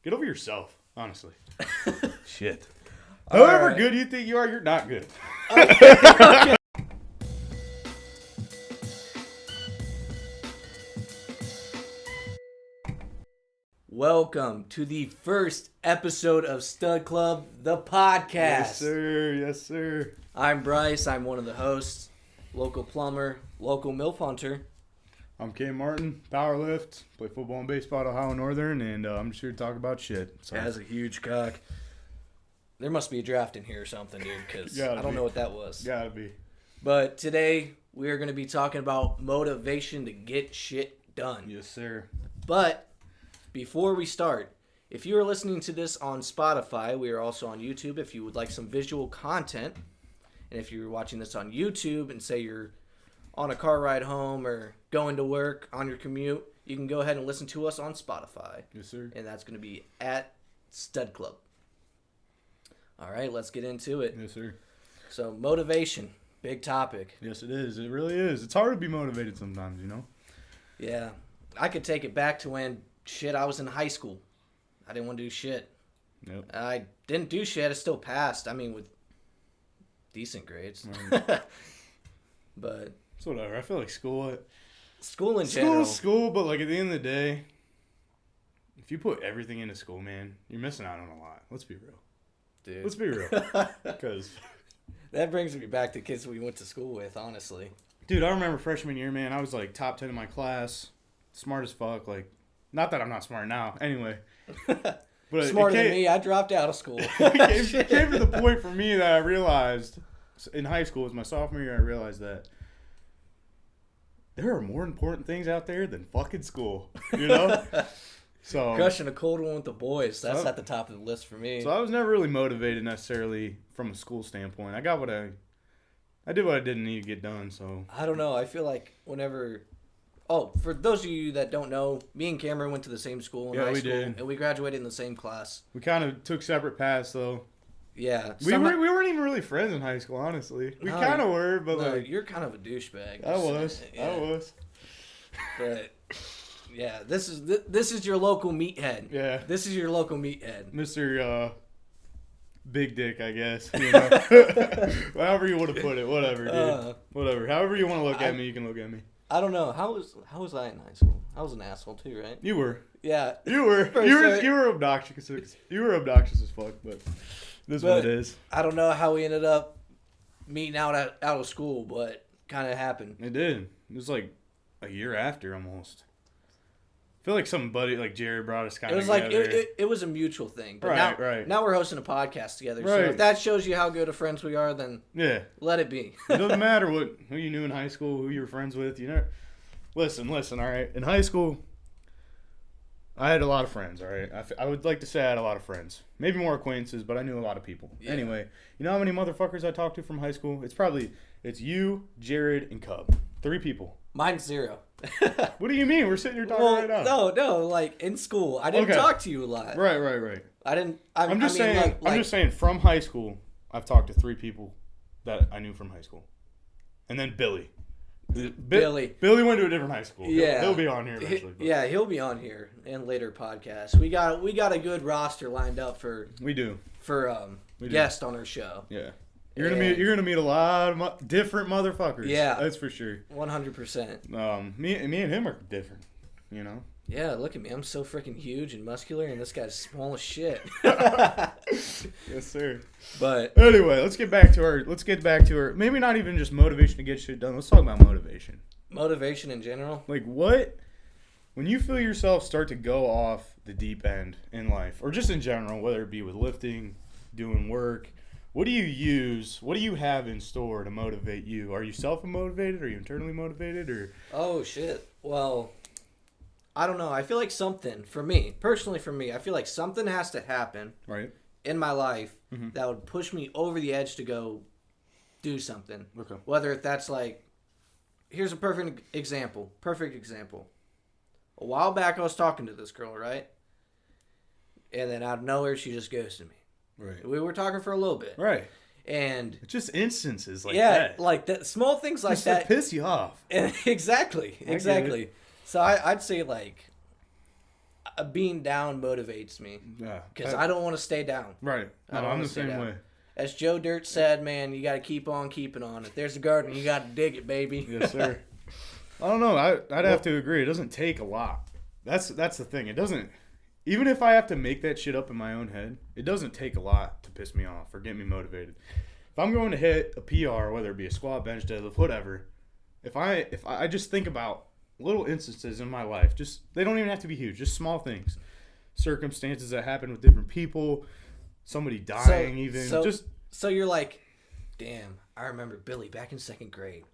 Get over yourself, honestly. Shit. However good you think you are, you're not good. Okay. Welcome to the first episode of Stud Club, the podcast. Yes, sir. Yes, sir. I'm Bryce. I'm one of the hosts, local plumber, local MILF hunter. I'm Cam Martin, powerlift, play football and baseball at Ohio Northern, and I'm just here to talk about shit. So. Has a huge cock. There must be a draft in here or something, dude, because I don't know what that was. Gotta be. But today, we are going to be talking about motivation to get shit done. Yes, sir. But before we start, if you are listening to this on Spotify, we are also on YouTube if you would like some visual content. And if you're watching this on YouTube and say you're on a car ride home or going to work on your commute, you can go ahead and listen to us on Spotify. Yes, sir. And that's going to be at Stud Club. All right, let's get into it. Yes, sir. So, motivation, big topic. Yes, it is. It really is. It's hard to be motivated sometimes, you know? Yeah. I could take it back to when, I was in high school. I didn't want to do shit. Yep. I didn't do shit. I still passed. I mean, with decent grades. Right. But it's whatever. I feel like school in general. School, but like at the end of the day, if you put everything into school, man, you're missing out on a lot. Let's be real. Dude. Let's be real. Because that brings me back to kids we went to school with, honestly. Dude, I remember freshman year, man, I was like top 10 in my class. Smart as fuck. Like, not that I'm not smart now. Anyway. But Smarter than me. I dropped out of school. It came to the point for me that I realized in high school, it was my sophomore year, I realized that there are more important things out there than fucking school, you know? So crushing a cold one with the boys, that's at the top of the list for me. So I was never really motivated necessarily from a school standpoint. I did what I didn't need to get done, so. I don't know. I feel like whenever... Oh, for those of you that don't know, me and Cameron went to the same school in high school. Did. And we graduated in the same class. We kind of took separate paths, though. Yeah. We weren't even really friends in high school, honestly. We kind of were, but no, like... You're kind of a douchebag. I was. But, yeah, this is your local meathead. Yeah. This is your local meathead. Mr. Big Dick, I guess. You know? However you want to put it. Whatever, dude. Whatever. However you want to look at me, you can look at me. I don't know. How was I in high school? I was an asshole too, right? You were. Yeah. You were. You were obnoxious. You were obnoxious as fuck, but this is what it is. I don't know how we ended up meeting out of school, but kind of happened. It did. It was like a year after almost. I feel like somebody like Jared brought us kind of together. It was like it was a mutual thing. But right. Now we're hosting a podcast together. Right. So if that shows you how good of friends we are, then let it be. It doesn't matter who you knew in high school, who you were friends with. You know, listen. All right. In high school, I had a lot of friends. All right. I would like to say I had a lot of friends. Maybe more acquaintances, but I knew a lot of people. Yeah. Anyway, you know how many motherfuckers I talked to from high school? It's you, Jared, and Cub. 3 people. Mine's 0. What do you mean? We're sitting here talking right now. No. Like in school, I didn't talk to you a lot. Right. I didn't. I'm just saying. From high school, I've talked to 3 people that I knew from high school, and then Billy. Billy went to a different high school. Yeah, he'll be on here eventually. Yeah, he'll be on here in later podcasts. We got a good roster lined up for. We do for guests on our show. Yeah. You're gonna meet a lot of different motherfuckers. Yeah, that's for sure. 100%. Me and him are different, you know. Yeah, look at me. I'm so freaking huge and muscular, and this guy's small as shit. Yes, sir. But anyway, let's get back to our. Maybe not even just motivation to get shit done. Let's talk about motivation. Motivation in general. Like what? When you feel yourself start to go off the deep end in life, or just in general, whether it be with lifting, doing work. What do you use? What do you have in store to motivate you? Are you self-motivated? Are you internally motivated? Or oh shit. Well, I don't know. I feel like personally for me, I feel like something has to happen in my life that would push me over the edge to go do something. Okay. Whether that's like, here's a perfect example. A while back, I was talking to this girl, right? And then out of nowhere, she just ghosted me. Right. We were talking for a little bit. Right. And it's just instances like that. Yeah, like that. Small things like just that. To piss you off. Exactly. So I'd say like, being down motivates me. Yeah. Because I don't want to stay down. Right. No, I'm the same way. As Joe Dirt said, man, you got to keep on keeping on. If there's a garden, you got to dig it, baby. Yes, sir. I don't know. I'd have to agree. It doesn't take a lot. That's the thing. It doesn't. Even if I have to make that shit up in my own head, it doesn't take a lot to piss me off or get me motivated. If I'm going to hit a PR, whether it be a squat, bench, deadlift, whatever, if I just think about little instances in my life, just they don't even have to be huge, just small things, circumstances that happen with different people, somebody dying, So you're like, damn, I remember Billy back in 2nd grade.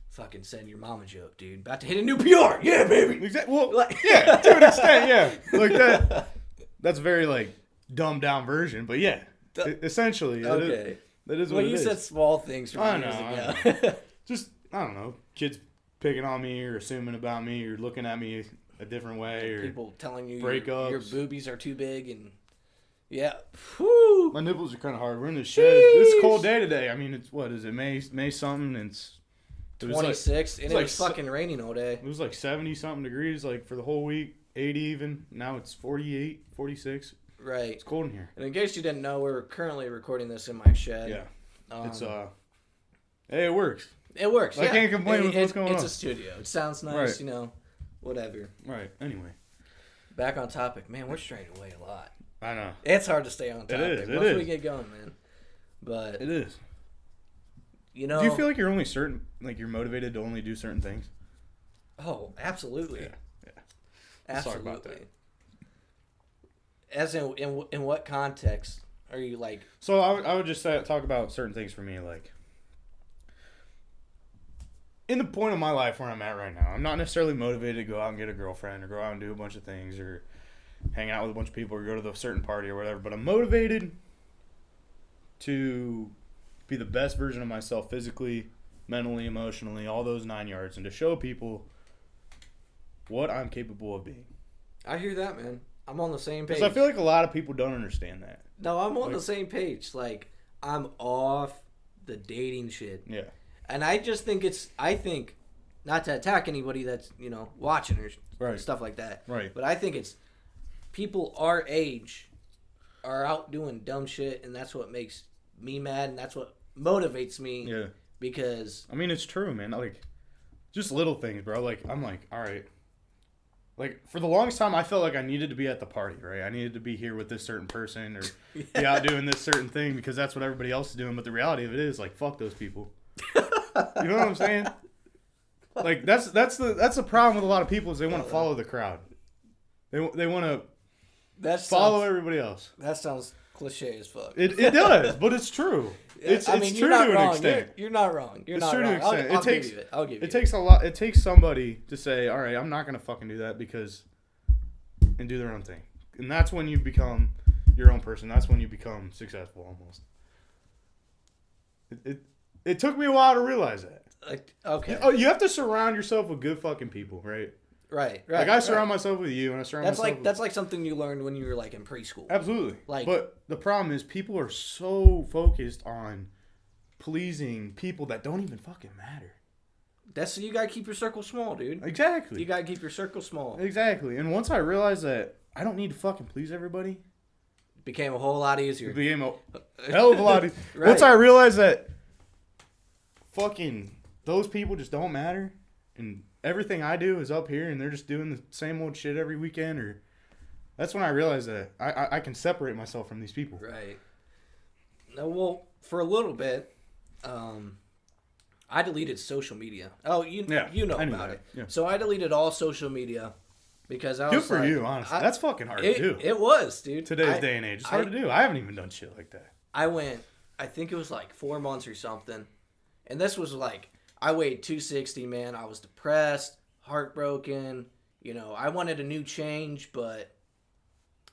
Fucking send your mom a joke, dude. About to hit a new PR. Yeah, baby. Exactly. Well, yeah, to an extent, yeah. Like that. That's a very like dumbed down version, but yeah, essentially. Okay. That is well, what it is. you said small things from years ago. Just I don't know, kids picking on me or assuming about me or looking at me a different way, or people telling you breakups. Your boobies are too big, and yeah. Whew. My nipples are kind of hard. We're in the shed. It's a cold day today. I mean, it's what is it? May something. And it's 26, and it was fucking raining all day. It was like 70 something degrees, like for the whole week, 80 even. Now it's 48, 46. Right. It's cold in here. And in case you didn't know, we're currently recording this in my shed. Yeah. It's hey, it works. It works. I can't complain with what's going on. It's a studio. It sounds nice, right. Whatever. Right. Anyway. Back on topic, man. We're straying away a lot. I know. It's hard to stay on topic. It once is. we get going, man. But it is. You know, do you feel like you're only you're motivated to only do certain things? Oh, absolutely. Yeah. Absolutely. Let's talk about that. As in what context are you like? So I would just talk about certain things for me, like in the point of my life where I'm at right now. I'm not necessarily motivated to go out and get a girlfriend or go out and do a bunch of things or hang out with a bunch of people or go to a certain party or whatever. But I'm motivated to be the best version of myself physically, mentally, emotionally, all those 9 yards, and to show people what I'm capable of being. I hear that, man. I'm on the same page. Because I feel like a lot of people don't understand that. No, I'm on the same page. Like, I'm off the dating shit. Yeah. And I just think not to attack anybody that's, watching or stuff like that. Right. But I think it's people our age are out doing dumb shit, and that's what makes me mad, and that's what motivates me. Yeah. Because I mean, it's true, man. Like, just little things, bro. Like, I'm like, all right. Like, for the longest time, I felt like I needed to be at the party, right? I needed to be here with this certain person or be out doing this certain thing because that's what everybody else is doing. But the reality of it is, like, fuck those people. You know what I'm saying? Like, that's the problem with a lot of people is they want to follow the crowd. They want to follow everybody else. That sounds cliche as fuck. It does, but it's true. It's true to an extent. You're not wrong. It's true to an extent. I'll give you it. It takes a lot. It takes somebody to say, all right, I'm not going to fucking do that and do their own thing. And that's when you become your own person. That's when you become successful almost. It took me a while to realize that. Okay. Oh, you have to surround yourself with good fucking people, right? Right. Like I surround myself with you, and I surround myself. That's like something you learned when you were like in preschool. Absolutely. Like, but the problem is people are so focused on pleasing people that don't even fucking matter. You gotta keep your circle small, dude. Exactly. You gotta keep your circle small. Exactly. And once I realized that I don't need to fucking please everybody, it became a whole lot easier. It became a hell of a lot easier. Right. Once I realized that fucking those people just don't matter, and everything I do is up here, and they're just doing the same old shit every weekend. Or that's when I realized that I can separate myself from these people. Right. No, well, for a little bit, I deleted social media. Oh, you know about it. Yeah. So I deleted all social media because I was was good for you, honestly. That's fucking hard to do. It was, dude. Today's day and age, it's hard to do. I haven't even done shit like that. I think it was like 4 months or something, and this was like. I weighed 260, man. I was depressed, heartbroken. I wanted a new change, but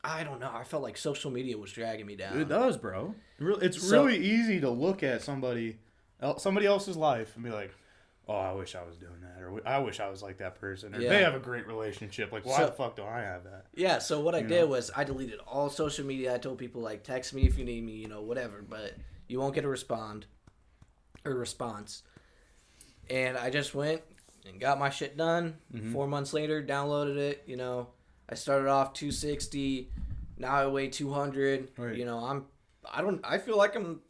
I don't know. I felt like social media was dragging me down. It does, bro. It's really easy to look at somebody else's life and be like, oh, I wish I was doing that. Or I wish I was like that person. Or they have a great relationship. Like, why the fuck do I have that? Yeah, so what I did was I deleted all social media. I told people, like, text me if you need me, whatever. But you won't get a response. And I just went and got my shit done. 4 months later, downloaded it, I started off 260. Now I weigh 200. Right. You know, I feel like I'm,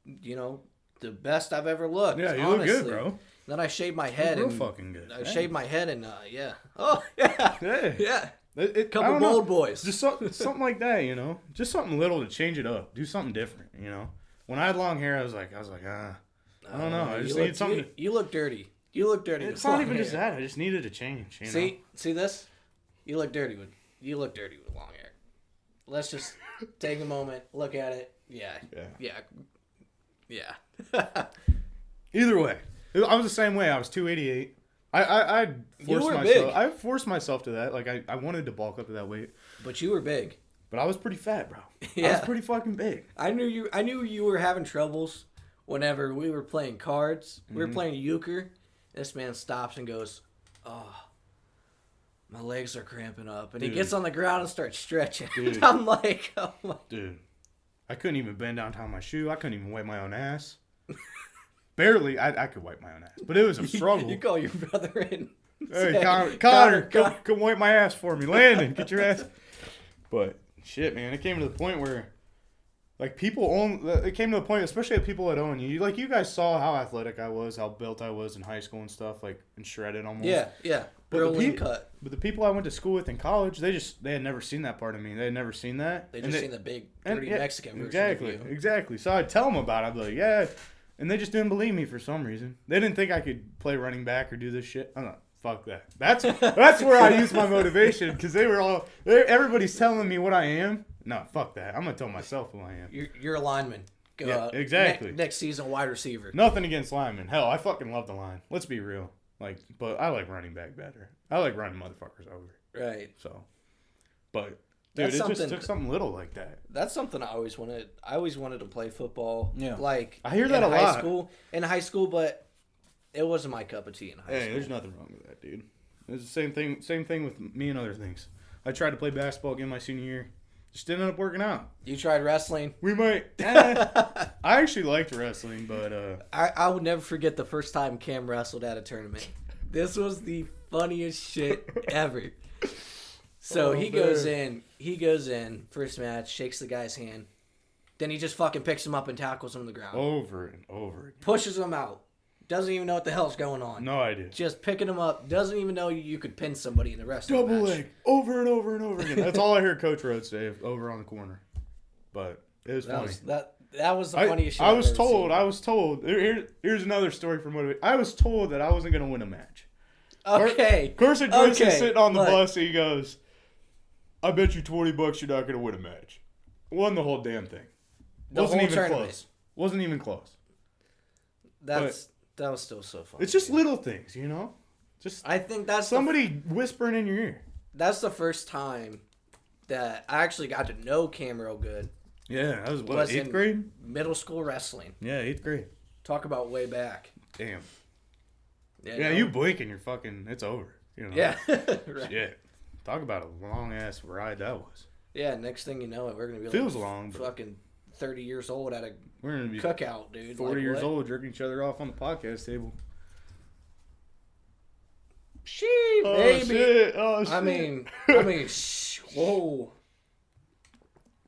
you know, the best I've ever looked. Yeah, you honestly. look good, bro. Then I shaved my head. Real and fucking good. I shaved my head and, yeah. Oh, yeah. Hey. Yeah. Couple bold boys. Just something like that, you know? Just something little to change it up. Do something different, you know? When I had long hair, I was like, I don't know. I just needed something. You look dirty. You look dirty. It's not even just that. I just needed a change, you know? See this? You look dirty with long hair. Let's just take a moment, look at it. Yeah. Either way, I was the same way. I was 288. I forced myself. Big. I forced myself to that. Like I wanted to bulk up to that weight. But you were big. But I was pretty fat, bro. Yeah. I was pretty fucking big. I knew you were having troubles whenever we were playing cards. We were playing euchre. This man stops and goes, "Oh, my legs are cramping up." And he gets on the ground and starts stretching. Dude. I'm like, oh my. Dude, I couldn't even bend down, tie my shoe. I couldn't even wipe my own ass. Barely. I could wipe my own ass, but it was a struggle. You call your brother in. Hey, Connor, come wipe my ass for me. Landon, get your ass. But shit, man, it came to the point where, like, it came to the point, especially the people that own you. Like, you guys saw how athletic I was, how built I was in high school and stuff, like, and shredded almost. Yeah. But Cut. But the people I went to school with in college, they had never seen that part of me. They had never seen that. They just seen the big, dirty Mexican version exactly, of you. Exactly. So I'd tell them about it. I'd be like, yeah. And they just didn't believe me for some reason. They didn't think I could play running back or do this shit. I'm not. Fuck that. That's where I use my motivation, because everybody's telling me what I am. No, fuck that. I'm gonna tell myself who I am. You're a lineman. Exactly. Next season, wide receiver. Nothing against linemen. Hell, I fucking love the line. Let's be real. Like, but I like running back better. I like running motherfuckers over. Right. So, but dude, it just took something little like that. That's something I always wanted. I always wanted to play football. Yeah. Like, I hear that a lot. In high school, but it wasn't my cup of tea in high school. Hey, there's nothing wrong with that, dude. It's the same thing. Same thing with me and other things. I tried to play basketball again my senior year. Just didn't end up working out. You tried wrestling? We might. I actually liked wrestling, but I would never forget the first time Cam wrestled at a tournament. This was the funniest shit ever. So he goes in, first match, shakes the guy's hand. Then he just fucking picks him up and tackles him on the ground. Over and over again. Pushes him out. Doesn't even know what the hell's going on. No idea. Just picking him up. Doesn't even know you could pin somebody in the rest of the match. Double leg. Over and over and over again. That's all I heard Coach Rhodes say over on the corner. But it was funny. That was the funniest shit I was told. Here's another story from motivation. I was told that I wasn't going to win a match. Okay. Carson Joyce is sitting on the bus and he goes, I bet you $20 you're not going to win a match. Won the whole damn thing. Wasn't even close. That was still so funny. It's just little things, you know? I think that's somebody whispering in your ear. That's the first time that I actually got to know Cam real good. Yeah, that was 8th grade? Middle school wrestling. Yeah, 8th grade. Talk about way back. Damn. Yeah, you blink and you're fucking, it's over. You know? Yeah. Right. Shit. Talk about a long ass ride that was. Yeah, next thing you know, we're gonna be feels long, fucking 30 years old at a we're gonna be cookout, dude. 40 years old, jerking each other off on the podcast table. Shit, baby. Shit. Oh shit. I mean, whoa.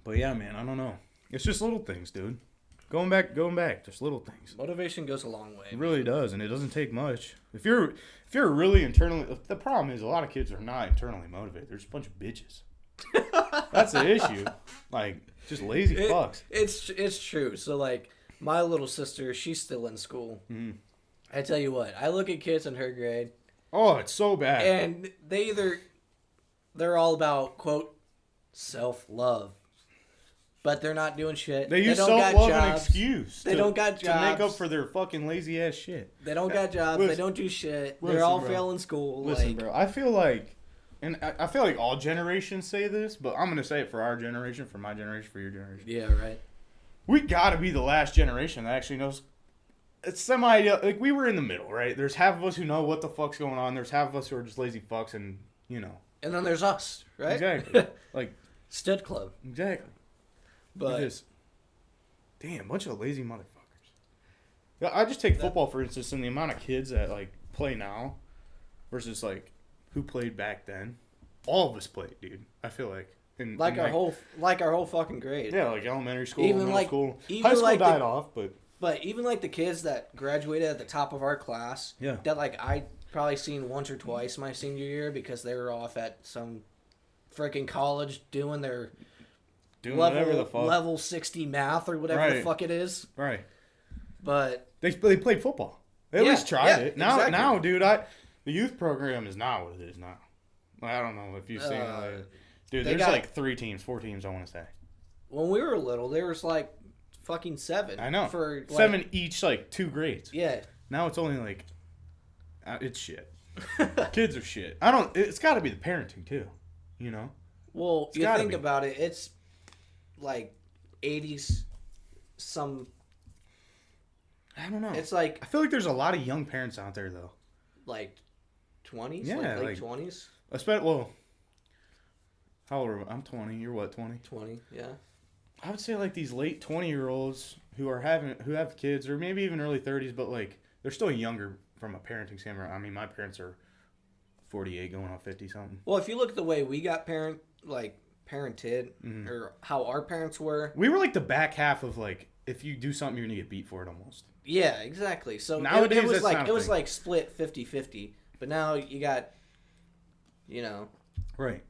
But yeah, man, I don't know. It's just little things, dude. Going back, just little things. Motivation goes a long way. It really does, and it doesn't take much. If you're really internally, the problem is a lot of kids are not internally motivated. They're just a bunch of bitches. That's the issue. Like, just lazy fucks. It's true. So like, my little sister, she's still in school. Mm-hmm. I tell you what, I look at kids in her grade. Oh, it's so bad. And they're all about, quote, self-love. But they're not doing shit. They use self-love as an excuse. They don't got jobs. To make up for their fucking lazy ass shit. They don't got jobs. They don't do shit. They're all failing school. Listen, bro. I feel like, and I feel like all generations say this, but I'm going to say it for our generation, for my generation, for your generation. Yeah, right. We got to be the last generation that actually knows. It's semi-ideal. Like, we were in the middle, right? There's half of us who know what the fuck's going on. There's half of us who are just lazy fucks and, you know. And then there's us, right? Exactly. Like. Stud Club. Exactly. But damn, bunch of lazy motherfuckers. I just take football, for instance, and the amount of kids that, like, play now versus, like, who played back then. all of us played, dude. I feel like. Like our whole fucking grade. Yeah, like elementary school, Even middle like- school. even High school like died off, but But even like the kids that graduated at the top of our class, Yeah. that like I probably seen once or twice my senior year because they were off at some freaking college doing their whatever the fuck. level 60 math or whatever the Right. fuck it is. Right. But They played football. They at Yeah, least tried yeah, it. Now, exactly. now, dude, the youth program is not what it is now. I don't know if you've seen it. Like, dude, they there's got- like 4 teams, I want to say. when we were little, there was like fucking 7. I know. For like, 7 each, like 2 grades. Yeah. Now it's only like, it's shit. Kids are shit. It's got to be the parenting too, you know? Well, It's you gotta think be. about it, it's like 80s some. I don't know. It's like I feel like there's a lot of young parents out there though. 20s, Yeah, like late like- 20s, Well, how old are we? I'm 20. You're what, 20? 20, yeah. I would say like these late 20-year-olds who have kids, or maybe even early 30s, but like they're still younger from a parenting standpoint. I mean, my parents are 48 going on 50 something. Well, if you look at the way we got parented, Mm-hmm. or how our parents were, We were like the back half of like, if you do something, you're gonna get beat for it almost. yeah, exactly. So Nowadays, it was that's like not a it was thing. like split 50-50. But now you got, Right.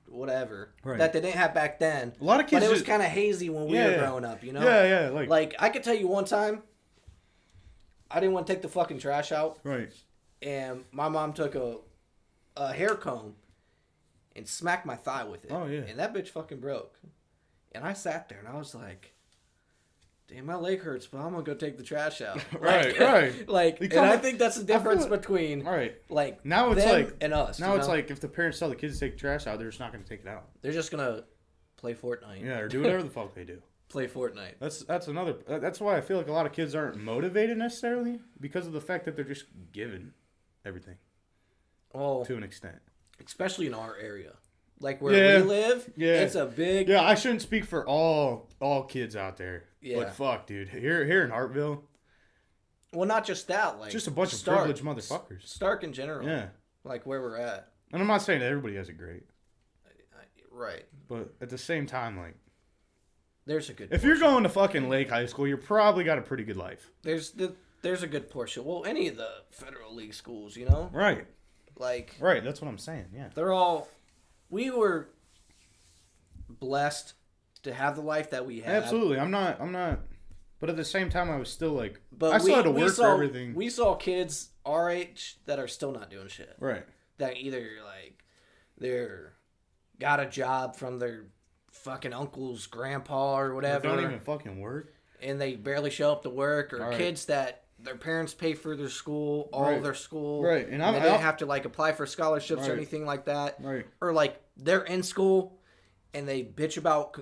whatever Right. that they didn't have back then. A lot of kids. But it was just- kind of hazy when we Yeah, were yeah. growing up, Yeah. Like I could tell you one time, I didn't want to take the fucking trash out, Right. and my mom took a hair comb and smacked my thigh with it. Oh, yeah. And that bitch fucking broke. And I sat there and I was like, damn, my leg hurts, but I'm gonna go take the trash out. Right, right. Like, You and I kinda- think that's the difference feel like- between Right. like Now it's them like and us. Now you it's know? like if the parents tell the kids to take the trash out, they're just not gonna take it out. they're just gonna play Fortnite. Yeah, or do whatever the fuck they do. Play Fortnite. That's another. That's why I feel like a lot of kids aren't motivated necessarily because of the fact that they're just given everything Oh, to an extent. especially in our area, like where Yeah, we live. yeah. It's a big. Yeah, I shouldn't speak for all kids out there. Yeah. But fuck, dude. Here in Hartville, Well, not just that. Like just a bunch Stark- of privileged motherfuckers. Stark in general. Yeah. Like where we're at. And I'm not saying that everybody has it great, Right. but at the same time, like, There's a good. if you're going to fucking Lake High School, you're probably got a pretty good life. There's a good portion. Well, any of the federal league schools, you know, Right. like Right. That's what I'm saying. Yeah. they're all. We were blessed to have the life that we had. Absolutely. I'm not. But at the same time, I was still like, But I still had to we work saw, for everything. We saw kids our age that are still not doing shit. Right. That either like they're got a job from their fucking uncle's grandpa or whatever, Don't even fucking work. and they barely show up to work, or Right. kids that their parents pay for their school, all Right. of their school, Right. And and I'm they didn't have to like apply for scholarships or Right. anything like that, Right. or like they're in school and they bitch about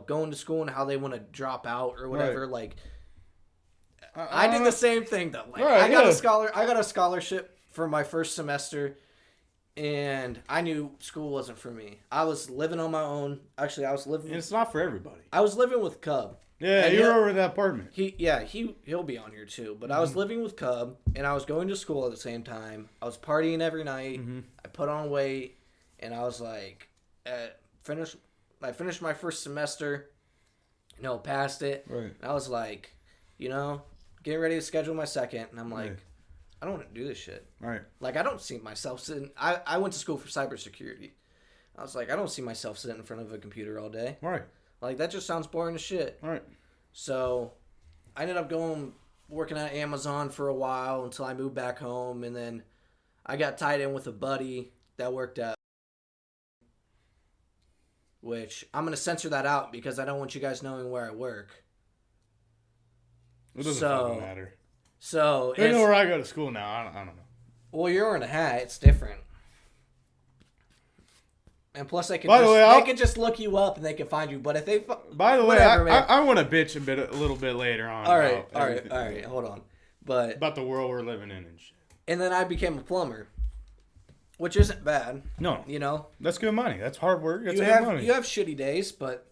going to school and how they want to drop out or whatever. Right. Like I did the same thing though. Like Right, I got yeah. I got a scholarship for my first semester, and I knew school wasn't for me. I was living on my own. Actually, I was living. And it's not for everybody. I was living with Cub. Yeah, And you're yet- over in that apartment. He'll be on here too. But I was living with Cub, and I was going to school at the same time. I was partying every night. Mhm. I put on weight, and I was like, I finished my first semester. Passed it. Right. And I was like, getting ready to schedule my second, and I'm like, Right. I don't want to do this shit. Right. Like, I don't see myself sitting. I went to school for cybersecurity. I was like, I don't see myself sitting in front of a computer all day. Right. Like, that just sounds boring as shit. Right. So, I ended up working at Amazon for a while until I moved back home, and then I got tied in with a buddy that worked at. Which I'm gonna censor that out because I don't want you guys knowing where I work. It doesn't So- fucking matter. So They know it's, where I go to school now. I don't know. well, you're wearing a hat. It's different. And plus, they can By the just, way, they I'll- can just look you up and they can find you. But if they, By the way, whatever, man. I want to bitch a little bit later on. all right, about everything. all right, hold on. But About the world we're living in and shit. and then I became a plumber, which isn't bad. No, that's good money. That's hard work. That's You good have money. you have shitty days, but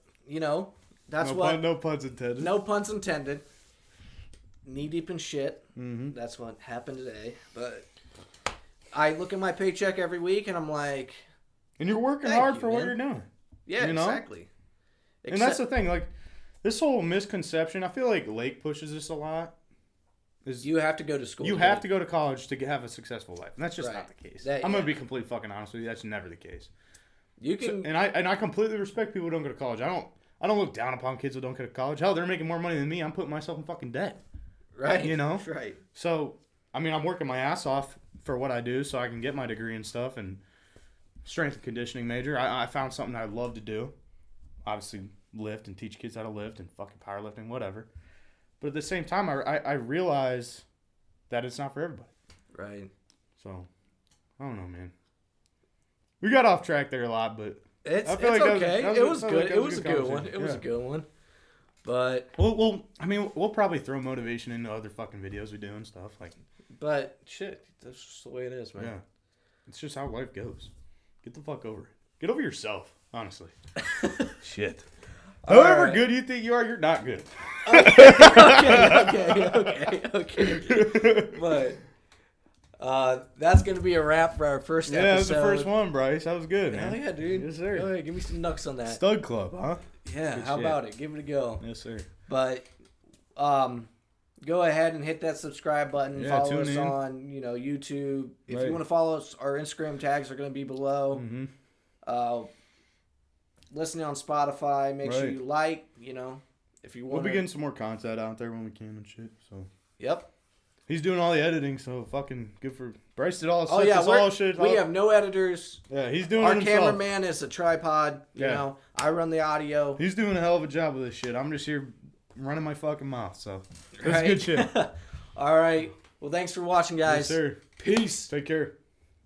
that's no puns intended. no puns intended. Knee deep in shit. Mm-hmm. That's what happened today. But I look at my paycheck every week and I'm like, And you're working Thank hard you, for what man. you're doing. Yeah, You know? exactly. And that's the thing, like, this whole misconception, I feel like Lake pushes this a lot. You have to go to school. You have to go to college to have a successful life. And that's just not the case. I'm going to be completely fucking honest with you. That's never the case. You can... So, and I completely respect people who don't go to college. I don't look down upon kids who don't go to college. Hell, they're making more money than me. I'm putting myself in fucking debt. Right. You know? Right. So, I mean, I'm working my ass off for what I do so I can get my degree and stuff, and strength and conditioning major. I found something I'd love to do. Obviously, lift and teach kids how to lift and fucking powerlifting, whatever. But at the same time, I realize that it's not for everybody. Right. So, I don't know, man. We got off track there a lot, but it's I feel like okay. It was good. It was a good one. It was a good one. But we'll probably throw motivation into other fucking videos we do and stuff. But shit, that's just the way it is, man. Yeah, it's just how life goes. Get the fuck over it. Get over yourself, honestly. Shit. However good you think you are, you're not good. Okay. But that's gonna be a wrap for our first episode. Yeah, that was the first one, Bryce. That was good, man. Hell yeah, dude. Yes, sir. Go ahead, give me some knucks on that. Stud Club, huh? Yeah, Good how shit. about it? Give it a go. Yes, sir. But go ahead and hit that subscribe button. Yeah, follow tune us in. on, YouTube. If Right. you want to follow us, our Instagram tags are going to be below. Mm-hmm. Listening on Spotify, make sure Right. you like, if you We'll want be getting some more content out there when we can and shit. So Yep. he's doing all the editing, so fucking good for Bryce. Did all the Oh yeah, all shit. we have no editors. Yeah, he's doing Our it himself. cameraman is a tripod. I run the audio. He's doing a hell of a job with this shit. I'm just here running my fucking mouth. So that's Right? good shit. All right. Well, thanks for watching, guys. Yes, sir. Peace. Take care.